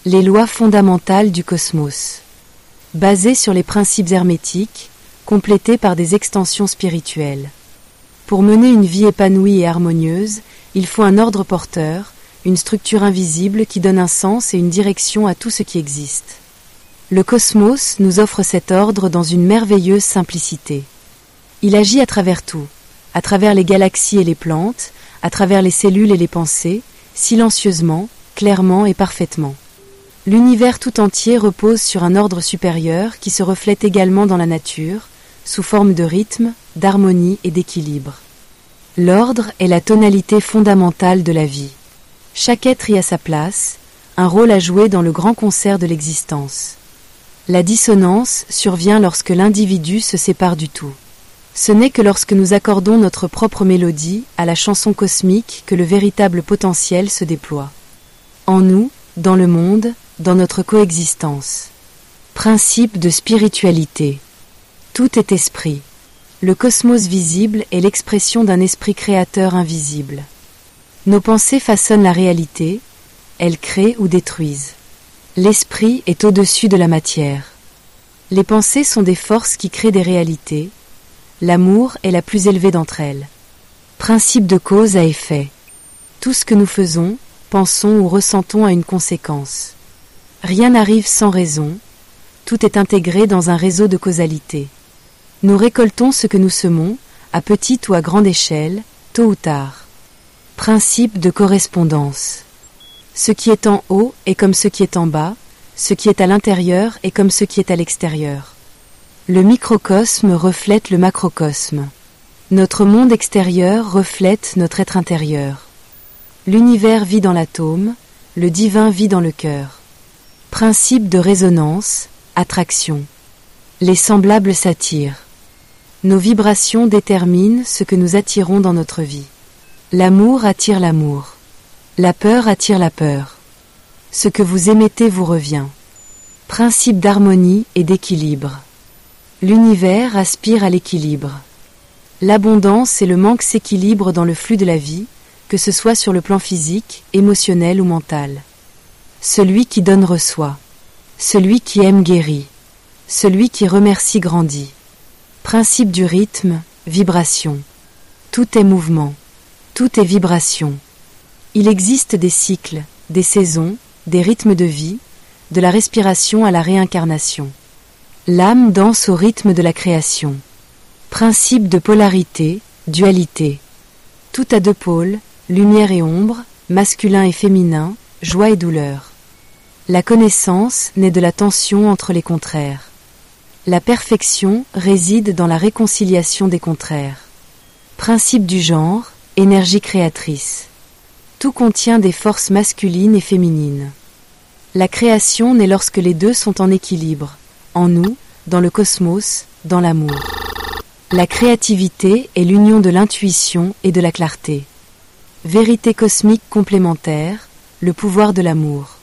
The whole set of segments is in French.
Les lois fondamentales du cosmos. Basées sur les principes hermétiques, complétées par des extensions spirituelles. Pour mener une vie épanouie et harmonieuse, il faut un ordre porteur, une structure invisible qui donne un sens et une direction à tout ce qui existe. Le cosmos nous offre cet ordre dans une merveilleuse simplicité. Il agit à travers tout, à travers les galaxies et les plantes, à travers les cellules et les pensées, silencieusement, clairement et parfaitement. L'univers tout entier repose sur un ordre supérieur qui se reflète également dans la nature, sous forme de rythme, d'harmonie et d'équilibre. L'ordre est la tonalité fondamentale de la vie. Chaque être y a sa place, un rôle à jouer dans le grand concert de l'existence. La dissonance survient lorsque l'individu se sépare du tout. Ce n'est que lorsque nous accordons notre propre mélodie à la chanson cosmique que le véritable potentiel se déploie. En nous, dans le monde, dans notre coexistence. Principe de spiritualité. Tout est esprit. Le cosmos visible est l'expression d'un esprit créateur invisible. Nos pensées façonnent la réalité, elles créent ou détruisent. L'esprit est au-dessus de la matière. Les pensées sont des forces qui créent des réalités. L'amour est la plus élevée d'entre elles. Principe de cause à effet. Tout ce que nous faisons, pensons ou ressentons a une conséquence. Rien n'arrive sans raison, tout est intégré dans un réseau de causalité. Nous récoltons ce que nous semons, à petite ou à grande échelle, tôt ou tard. Principe de correspondance. Ce qui est en haut est comme ce qui est en bas, ce qui est à l'intérieur est comme ce qui est à l'extérieur. Le microcosme reflète le macrocosme. Notre monde extérieur reflète notre être intérieur. L'univers vit dans l'atome, le divin vit dans le cœur. Principe de résonance, attraction. Les semblables s'attirent. Nos vibrations déterminent ce que nous attirons dans notre vie. L'amour attire l'amour. La peur attire la peur. Ce que vous émettez vous revient. Principe d'harmonie et d'équilibre. L'univers aspire à l'équilibre. L'abondance et le manque s'équilibrent dans le flux de la vie, que ce soit sur le plan physique, émotionnel ou mental. Celui qui donne reçoit. Celui qui aime guérit. Celui qui remercie grandit. Principe du rythme, vibration. Tout est mouvement. Tout est vibration. Il existe des cycles, des saisons, des rythmes de vie, de la respiration à la réincarnation. L'âme danse au rythme de la création. Principe de polarité, dualité. Tout a deux pôles, lumière et ombre, masculin et féminin, joie et douleur. La connaissance naît de la tension entre les contraires. La perfection réside dans la réconciliation des contraires. Principe du genre, énergie créatrice. Tout contient des forces masculines et féminines. La création naît lorsque les deux sont en équilibre, en nous, dans le cosmos, dans l'amour. La créativité est l'union de l'intuition et de la clarté. Vérité cosmique complémentaire, le pouvoir de l'amour.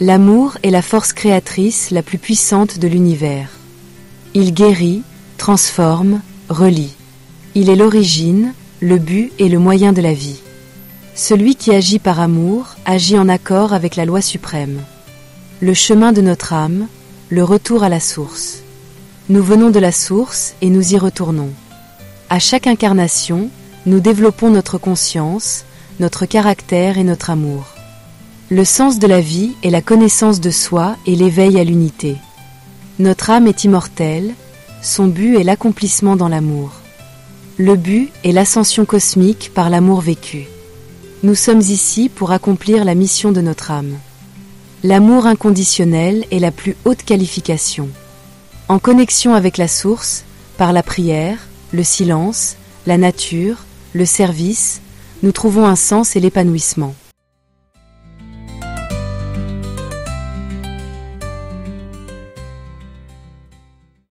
L'amour est la force créatrice la plus puissante de l'univers. Il guérit, transforme, relie. Il est l'origine, le but et le moyen de la vie. Celui qui agit par amour agit en accord avec la loi suprême. Le chemin de notre âme, le retour à la source. Nous venons de la source et nous y retournons. À chaque incarnation, nous développons notre conscience, notre caractère et notre amour. Le sens de la vie est la connaissance de soi et l'éveil à l'unité. Notre âme est immortelle, son but est l'accomplissement dans l'amour. Le but est l'ascension cosmique par l'amour vécu. Nous sommes ici pour accomplir la mission de notre âme. L'amour inconditionnel est la plus haute qualification. En connexion avec la source, par la prière, le silence, la nature, le service, nous trouvons un sens et l'épanouissement.